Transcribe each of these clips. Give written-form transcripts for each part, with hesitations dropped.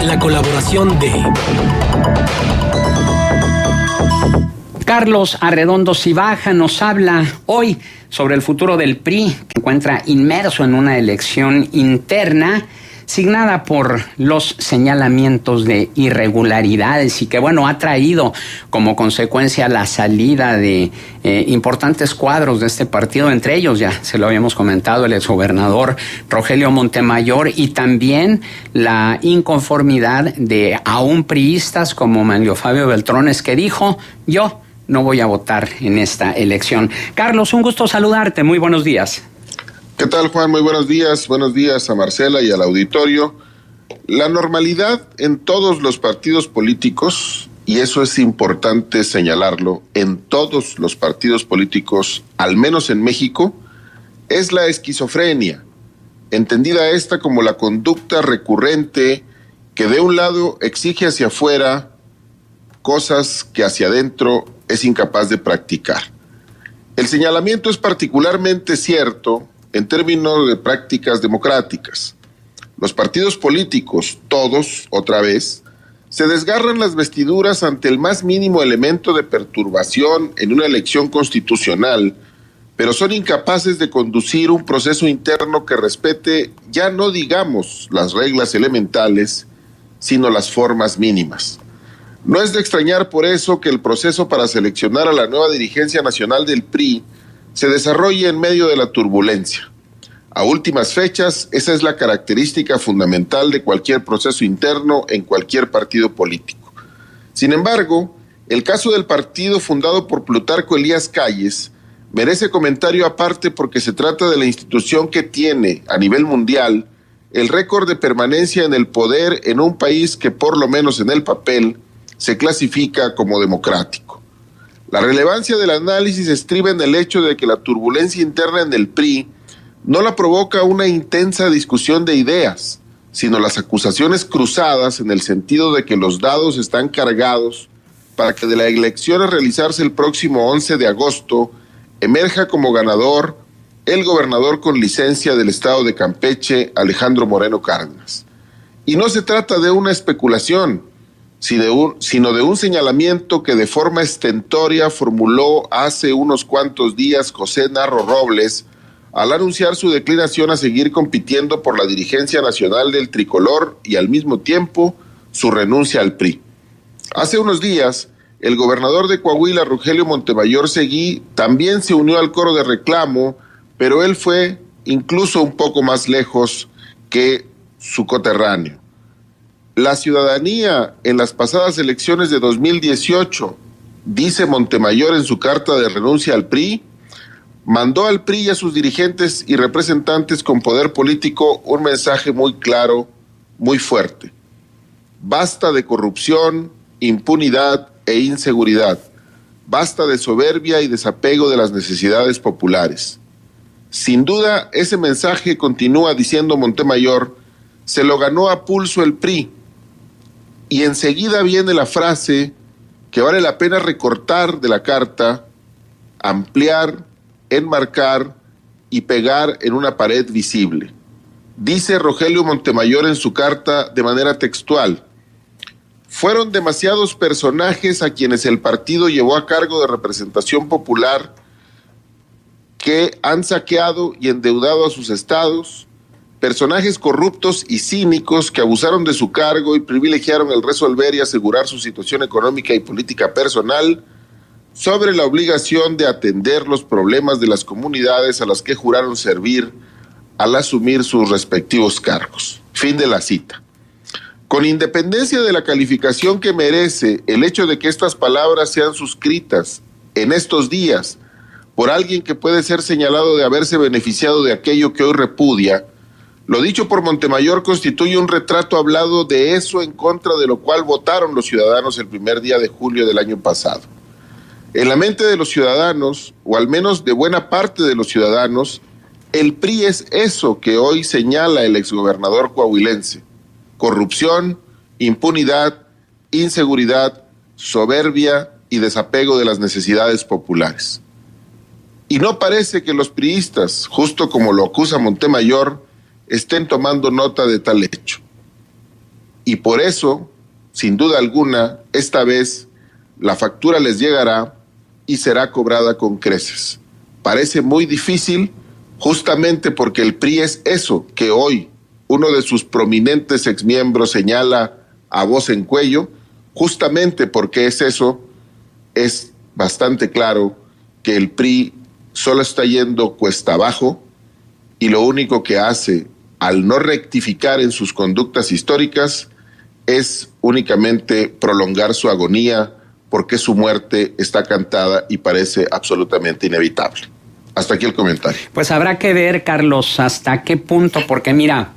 la colaboración de Carlos Arredondo Cibaja nos habla hoy sobre el futuro del PRI, que se encuentra inmerso en una elección interna signada por los señalamientos de irregularidades y que, ha traído como consecuencia la salida de importantes cuadros de este partido, entre ellos, ya se lo habíamos comentado, el exgobernador Rogelio Montemayor, y también la inconformidad de aún priistas como Manlio Fabio Beltrones, que dijo: yo no voy a votar en esta elección. Carlos, un gusto saludarte, muy buenos días. ¿Qué tal, Juan? Muy buenos días a Marcela y al auditorio. La normalidad en todos los partidos políticos, y eso es importante señalarlo, en todos los partidos políticos, al menos en México, es la esquizofrenia, entendida esta como la conducta recurrente que de un lado exige hacia afuera cosas que hacia adentro es incapaz de practicar. El señalamiento es particularmente cierto en términos de prácticas democráticas. Los partidos políticos, todos, otra vez, se desgarran las vestiduras ante el más mínimo elemento de perturbación en una elección constitucional, pero son incapaces de conducir un proceso interno que respete, ya no digamos las reglas elementales, sino las formas mínimas. No es de extrañar por eso que el proceso para seleccionar a la nueva dirigencia nacional del PRI se desarrolla en medio de la turbulencia. A últimas fechas, esa es la característica fundamental de cualquier proceso interno en cualquier partido político. Sin embargo, el caso del partido fundado por Plutarco Elías Calles merece comentario aparte porque se trata de la institución que tiene, a nivel mundial, el récord de permanencia en el poder en un país que, por lo menos en el papel, se clasifica como democrático. La relevancia del análisis estriba en el hecho de que la turbulencia interna en el PRI no la provoca una intensa discusión de ideas, sino las acusaciones cruzadas en el sentido de que los dados están cargados para que de la elección a realizarse el próximo 11 de agosto emerja como ganador el gobernador con licencia del estado de Campeche, Alejandro Moreno Cárdenas. Y no se trata de una especulación, sino de un señalamiento que de forma estentórea formuló hace unos cuantos días José Narro Robles al anunciar su declinación a seguir compitiendo por la dirigencia nacional del tricolor y al mismo tiempo su renuncia al PRI. Hace unos días, el gobernador de Coahuila, Rogelio Montemayor Seguí, también se unió al coro de reclamo, pero él fue incluso un poco más lejos que su coterráneo. La ciudadanía en las pasadas elecciones de 2018, dice Montemayor en su carta de renuncia al PRI, mandó al PRI y a sus dirigentes y representantes con poder político un mensaje muy claro, muy fuerte. Basta de corrupción, impunidad e inseguridad. Basta de soberbia y desapego de las necesidades populares. Sin duda, ese mensaje, continúa diciendo Montemayor, se lo ganó a pulso el PRI. Y enseguida viene la frase que vale la pena recortar de la carta, ampliar, enmarcar y pegar en una pared visible. Dice Rogelio Montemayor en su carta de manera textual: fueron demasiados personajes a quienes el partido llevó a cargo de representación popular que han saqueado y endeudado a sus estados, personajes corruptos y cínicos que abusaron de su cargo y privilegiaron el resolver y asegurar su situación económica y política personal sobre la obligación de atender los problemas de las comunidades a las que juraron servir al asumir sus respectivos cargos. Fin de la cita. Con independencia de la calificación que merece el hecho de que estas palabras sean suscritas en estos días por alguien que puede ser señalado de haberse beneficiado de aquello que hoy repudia, lo dicho por Montemayor constituye un retrato hablado de eso en contra de lo cual votaron los ciudadanos el primer día de julio del año pasado. En la mente de los ciudadanos, o al menos de buena parte de los ciudadanos, el PRI es eso que hoy señala el exgobernador coahuilense: corrupción, impunidad, inseguridad, soberbia y desapego de las necesidades populares. Y no parece que los priistas, justo como lo acusa Montemayor, estén tomando nota de tal hecho. y por eso, sin duda alguna, esta vez la factura les llegará y será cobrada con creces. Parece muy difícil, justamente porque el PRI es eso que hoy uno de sus prominentes exmiembros señala a voz en cuello. Justamente porque es eso, es bastante claro que el PRI solo está yendo cuesta abajo y lo único que hace al no rectificar en sus conductas históricas es únicamente prolongar su agonía, porque su muerte está cantada y parece absolutamente inevitable. Hasta aquí el comentario. Pues habrá que ver, Carlos, hasta qué punto, porque mira,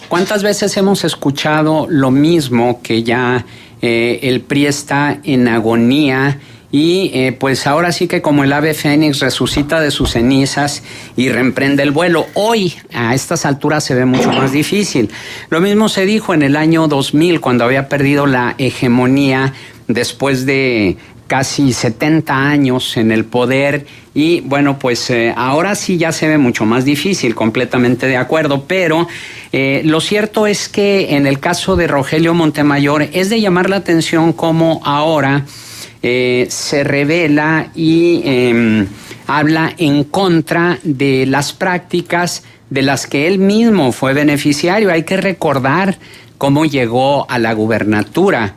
¿cuántas veces hemos escuchado lo mismo, que ya el PRI está en agonía y pues ahora sí que como el ave fénix resucita de sus cenizas y reemprende el vuelo? Hoy a estas alturas se ve mucho más difícil. Lo mismo se dijo en el año 2000, cuando había perdido la hegemonía después de casi 70 años en el poder, y bueno, pues ahora sí ya se ve mucho más difícil, completamente de acuerdo, pero lo cierto es que en el caso de Rogelio Montemayor es de llamar la atención cómo ahora se revela y habla en contra de las prácticas de las que él mismo fue beneficiario. Hay que recordar cómo llegó a la gubernatura,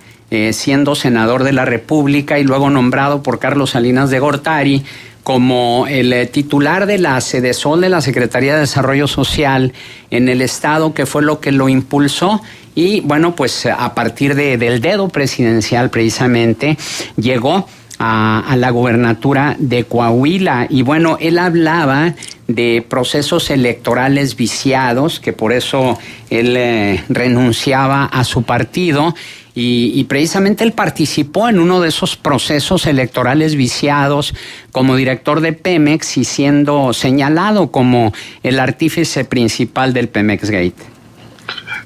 siendo senador de la República y luego nombrado por Carlos Salinas de Gortari como el titular de la Sedesol, de la Secretaría de Desarrollo Social en el Estado, que fue lo que lo impulsó. Y bueno, pues a partir del dedo presidencial precisamente llegó a la gubernatura de Coahuila. Y bueno, él hablaba de procesos electorales viciados, que por eso él renunciaba a su partido. Y precisamente él participó en uno de esos procesos electorales viciados como director de Pemex y siendo señalado como el artífice principal del Pemex Gate.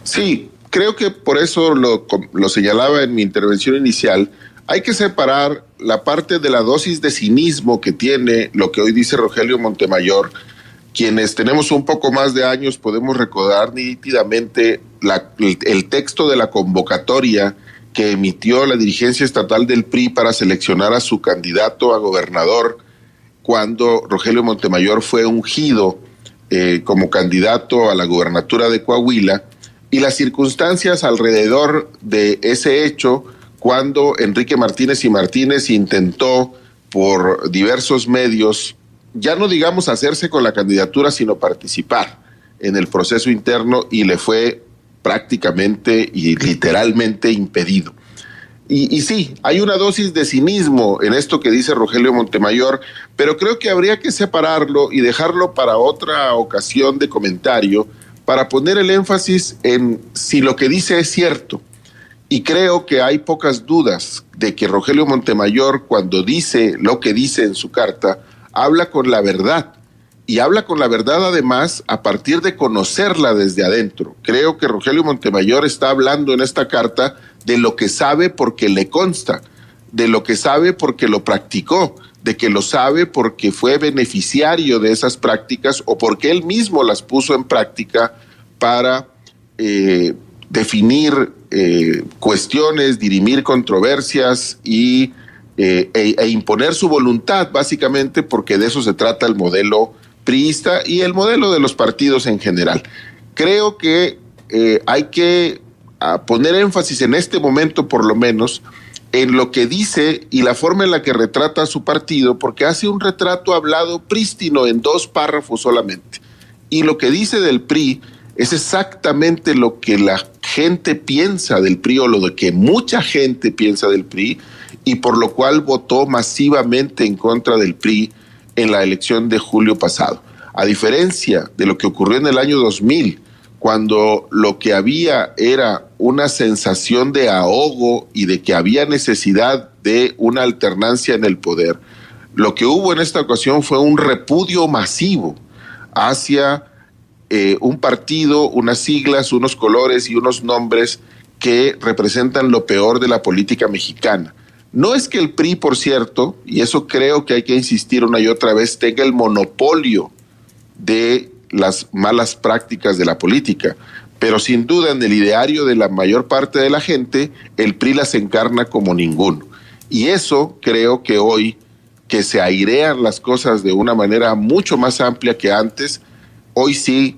Sí, creo que por eso lo señalaba en mi intervención inicial. Hay que separar la parte de la dosis de cinismo que tiene lo que hoy dice Rogelio Montemayor. Quienes tenemos un poco más de años podemos recordar nítidamente el texto de la convocatoria que emitió la dirigencia estatal del PRI para seleccionar a su candidato a gobernador cuando Rogelio Montemayor fue ungido como candidato a la gubernatura de Coahuila, y las circunstancias alrededor de ese hecho cuando Enrique Martínez y Martínez intentó por diversos medios, ya no digamos hacerse con la candidatura, sino participar en el proceso interno, y le fue prácticamente y literalmente impedido. Y sí, hay una dosis de cinismo en esto que dice Rogelio Montemayor, pero creo que habría que separarlo y dejarlo para otra ocasión de comentario, para poner el énfasis en si lo que dice es cierto. Y creo que hay pocas dudas de que Rogelio Montemayor, cuando dice lo que dice en su carta, habla con la verdad, y habla con la verdad además a partir de conocerla desde adentro. Creo que Rogelio Montemayor está hablando en esta carta de lo que sabe porque le consta, de lo que sabe porque lo practicó, de que lo sabe porque fue beneficiario de esas prácticas o porque él mismo las puso en práctica para definir cuestiones, dirimir controversias e imponer su voluntad, básicamente, porque de eso se trata el modelo priista y el modelo de los partidos en general. Creo que hay que poner énfasis en este momento, por lo menos, en lo que dice y la forma en la que retrata a su partido, porque hace un retrato hablado prístino en 2 párrafos solamente. Y lo que dice del PRI es exactamente lo que la gente piensa del PRI, o lo que mucha gente piensa del PRI, y por lo cual votó masivamente en contra del PRI en la elección de julio pasado. A diferencia de lo que ocurrió en el año 2000, cuando lo que había era una sensación de ahogo y de que había necesidad de una alternancia en el poder, lo que hubo en esta ocasión fue un repudio masivo hacia un partido, unas siglas, unos colores y unos nombres que representan lo peor de la política mexicana. No es que el PRI, por cierto, y eso creo que hay que insistir una y otra vez, tenga el monopolio de las malas prácticas de la política, pero sin duda en el ideario de la mayor parte de la gente, el PRI las encarna como ninguno. Y eso creo que hoy, que se airean las cosas de una manera mucho más amplia que antes, hoy sí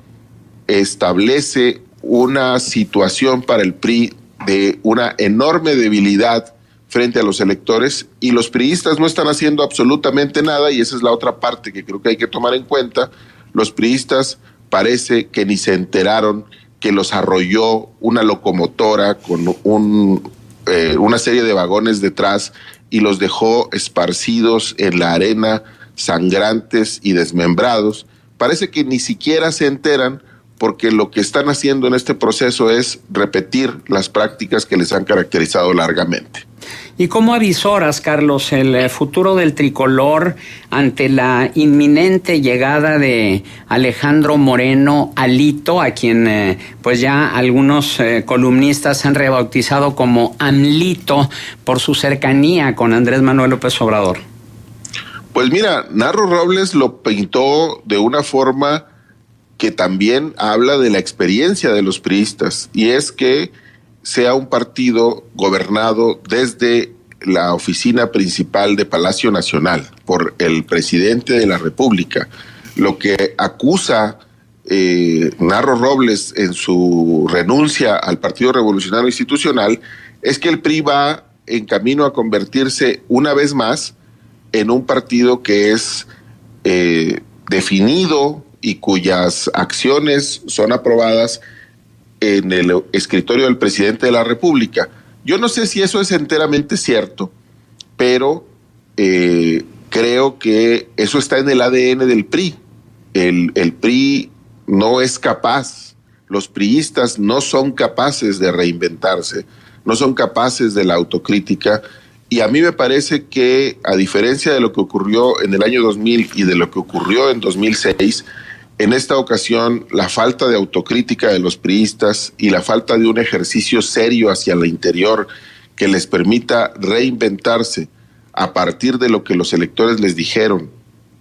establece una situación para el PRI de una enorme debilidad frente a los electores, y los priistas no están haciendo absolutamente nada, y esa es la otra parte que creo que hay que tomar en cuenta. Los priistas parece que ni se enteraron que los arrolló una locomotora con una serie de vagones detrás y los dejó esparcidos en la arena, sangrantes y desmembrados. Parece que ni siquiera se enteran, porque lo que están haciendo en este proceso es repetir las prácticas que les han caracterizado largamente. ¿Y cómo avisoras, Carlos, el futuro del tricolor ante la inminente llegada de Alejandro Moreno, Alito, a quien pues ya algunos columnistas han rebautizado como AMLito por su cercanía con Andrés Manuel López Obrador? Pues mira, Narro Robles lo pintó de una forma que también habla de la experiencia de los priistas, y es que sea un partido gobernado desde la oficina principal de Palacio Nacional por el presidente de la República. Lo que acusa Narro Robles en su renuncia al Partido Revolucionario Institucional es que el PRI va en camino a convertirse una vez más en un partido que es definido y cuyas acciones son aprobadas en el escritorio del presidente de la República. Yo no sé si eso es enteramente cierto, pero creo que eso está en el ADN del PRI. El PRI no es capaz, los priistas no son capaces de reinventarse, no son capaces de la autocrítica, y a mí me parece que, a diferencia de lo que ocurrió en el año 2000 y de lo que ocurrió en 2006, en esta ocasión la falta de autocrítica de los priistas y la falta de un ejercicio serio hacia el interior que les permita reinventarse a partir de lo que los electores les dijeron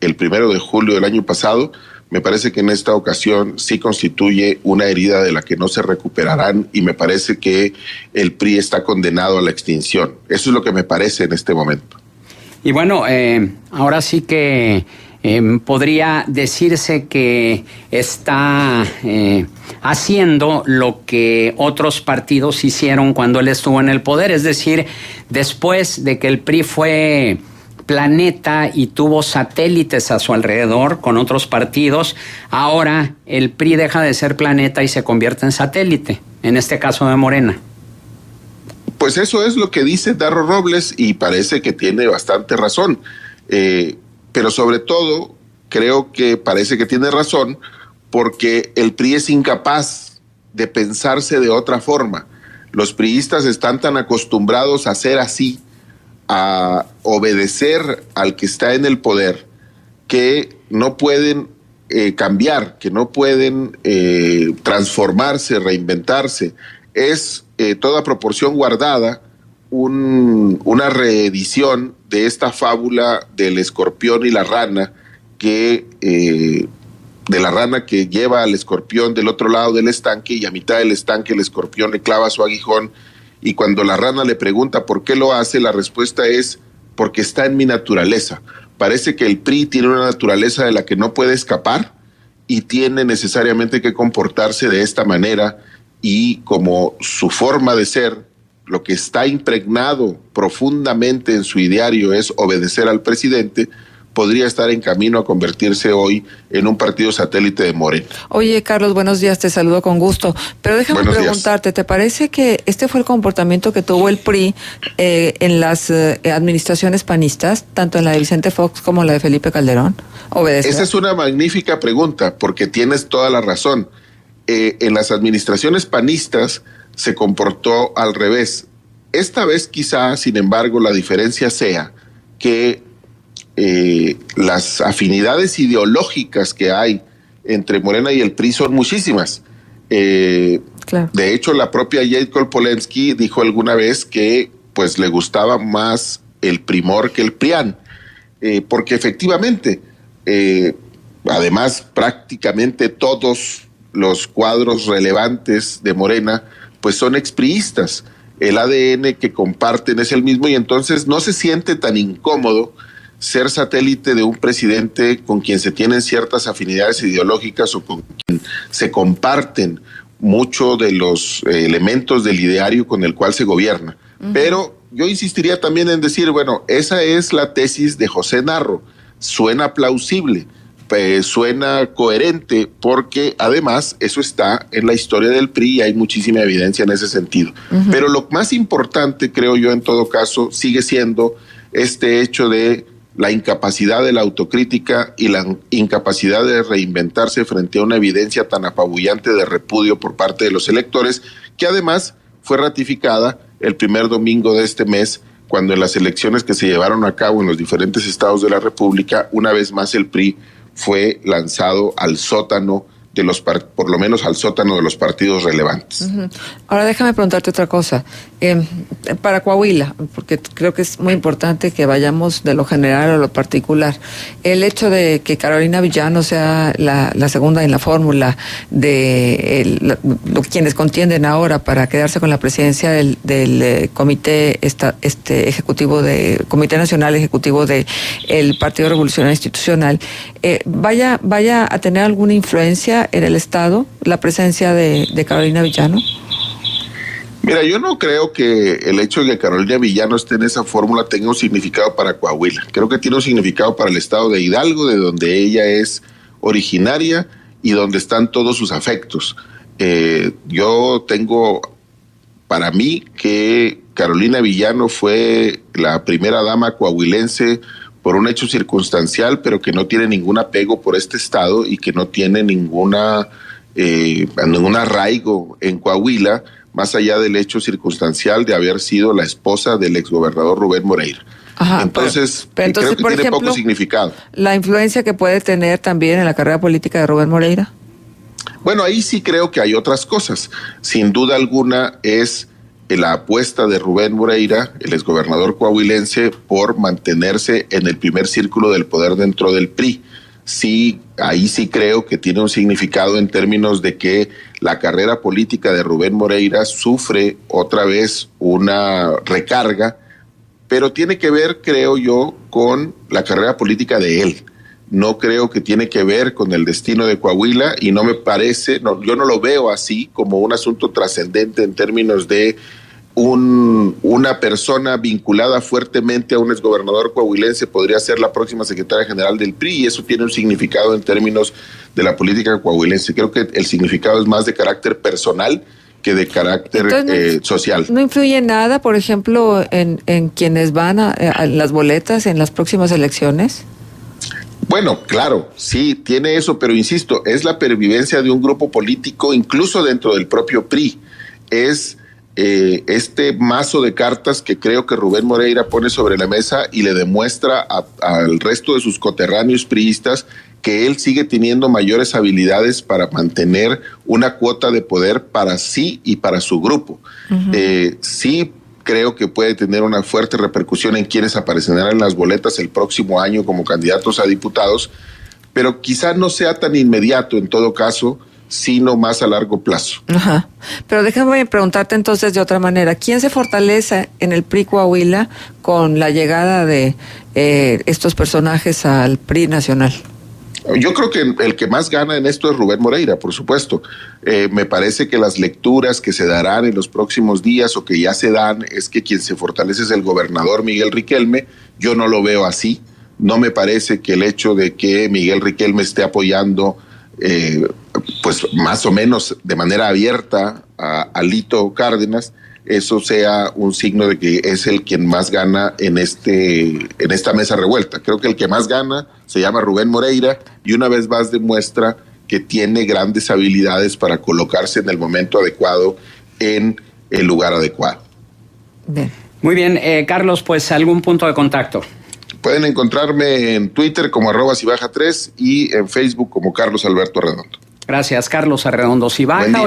el 1 de julio del año pasado, me parece que en esta ocasión sí constituye una herida de la que no se recuperarán, y me parece que el PRI está condenado a la extinción. Eso es lo que me parece en este momento. Y bueno, ahora sí que podría decirse que está haciendo lo que otros partidos hicieron cuando él estuvo en el poder, es decir, después de que el PRI fue planeta y tuvo satélites a su alrededor con otros partidos, ahora el PRI deja de ser planeta y se convierte en satélite, en este caso de Morena. Pues eso es lo que dice Narro Robles, y parece que tiene bastante razón, pero sobre todo creo que parece que tiene razón porque el PRI es incapaz de pensarse de otra forma. Los priistas están tan acostumbrados a ser así, a obedecer al que está en el poder, que no pueden cambiar, que no pueden transformarse, reinventarse. Es toda proporción guardada una reedición de esta fábula del escorpión y la rana, de la rana que lleva al escorpión del otro lado del estanque, y a mitad del estanque el escorpión le clava su aguijón, y cuando la rana le pregunta por qué lo hace, la respuesta es: porque está en mi naturaleza. Parece que el PRI tiene una naturaleza de la que no puede escapar y tiene necesariamente que comportarse de esta manera, y como su forma de ser, lo que está impregnado profundamente en su ideario es obedecer al presidente, podría estar en camino a convertirse hoy en un partido satélite de Morena. Oye, Carlos, buenos días, te saludo con gusto. Pero déjame preguntarte, ¿te parece que este fue el comportamiento que tuvo el PRI en las administraciones panistas, tanto en la de Vicente Fox como en la de Felipe Calderón? ¿Obedecer? Esa es una magnífica pregunta, porque tienes toda la razón. En las administraciones panistas se comportó al revés. Esta vez quizá, sin embargo, la diferencia sea que las afinidades ideológicas que hay entre Morena y el PRI son muchísimas. Claro. De hecho, la propia Jade Kolpolensky dijo alguna vez que pues le gustaba más el Primor que el PRIAN, porque efectivamente, además prácticamente todos los cuadros relevantes de Morena pues son expriistas. El ADN que comparten es el mismo y entonces no se siente tan incómodo ser satélite de un presidente con quien se tienen ciertas afinidades ideológicas o con quien se comparten mucho de los elementos del ideario con el cual se gobierna. Pero yo insistiría también en decir, bueno, esa es la tesis de José Narro. Suena plausible, suena coherente, porque además eso está en la historia del PRI y hay muchísima evidencia en ese sentido. Pero lo más importante, creo yo, en todo caso, sigue siendo este hecho de la incapacidad de la autocrítica y la incapacidad de reinventarse frente a una evidencia tan apabullante de repudio por parte de los electores, que además fue ratificada el primer domingo de este mes, cuando en las elecciones que se llevaron a cabo en los diferentes estados de la República, una vez más el PRI fue lanzado al sótano de los por lo menos al sótano de los partidos relevantes. Ahora déjame preguntarte otra cosa. Para Coahuila, porque creo que es muy importante que vayamos de lo general a lo particular. El hecho de que Carolina Villano sea la segunda en la fórmula de quienes contienden ahora para quedarse con la presidencia del comité ejecutivo Comité Nacional Ejecutivo de el Partido Revolucionario Institucional, vaya a tener alguna influencia en el Estado, la presencia de Carolina Villano? Mira, yo no creo que el hecho de que Carolina Villano esté en esa fórmula tenga un significado para Coahuila. Creo que tiene un significado para el estado de Hidalgo, de donde ella es originaria y donde están todos sus afectos. Yo tengo para mí que Carolina Villano fue la primera dama coahuilense por un hecho circunstancial, pero que no tiene ningún apego por este estado y que no tiene ningún arraigo en Coahuila, más allá del hecho circunstancial de haber sido la esposa del exgobernador Rubén Moreira. Ajá, entonces creo que por tiene ejemplo, poco significado. ¿La influencia que puede tener también en la carrera política de Rubén Moreira? Bueno, ahí sí creo que hay otras cosas. Sin duda alguna es la apuesta de Rubén Moreira, el exgobernador coahuilense, por mantenerse en el primer círculo del poder dentro del PRI. Sí, ahí sí creo que tiene un significado en términos de que la carrera política de Rubén Moreira sufre otra vez una recarga, pero tiene que ver, creo yo, con la carrera política de él. No creo que tiene que ver con el destino de Coahuila y no me parece, yo no lo veo así como un asunto trascendente en términos de una persona vinculada fuertemente a un exgobernador coahuilense podría ser la próxima secretaria general del PRI, y eso tiene un significado en términos de la política coahuilense. Creo que el significado es más de carácter personal que de carácter social. ¿No influye nada, por ejemplo, en quienes van a las boletas en las próximas elecciones? Bueno, claro, sí, tiene eso, pero insisto, es la pervivencia de un grupo político, incluso dentro del propio PRI. Es este mazo de cartas que creo que Rubén Moreira pone sobre la mesa y le demuestra al resto de sus coterráneos priistas que él sigue teniendo mayores habilidades para mantener una cuota de poder para sí y para su grupo. Sí, creo que puede tener una fuerte repercusión en quienes aparecerán en las boletas el próximo año como candidatos a diputados, pero quizá no sea tan inmediato en todo caso, sino más a largo plazo. Ajá. Pero déjame preguntarte entonces de otra manera, ¿quién se fortalece en el PRI Coahuila con la llegada de estos personajes al PRI nacional? Yo creo que el que más gana en esto es Rubén Moreira, por supuesto. Me parece que las lecturas que se darán en los próximos días o que ya se dan es que quien se fortalece es el gobernador Miguel Riquelme. Yo no lo veo así. No me parece que el hecho de que Miguel Riquelme esté apoyando pues más o menos de manera abierta a Lito Cárdenas, eso sea un signo de que es el quien más gana en esta mesa revuelta. Creo que el que más gana se llama Rubén Moreira y una vez más demuestra que tiene grandes habilidades para colocarse en el momento adecuado, en el lugar adecuado. Bien. Muy bien, Carlos, pues algún punto de contacto. Pueden encontrarme en Twitter como @cibaja3 y en Facebook como Carlos Alberto Arredondo. Gracias, Carlos Arredondo Cibaja.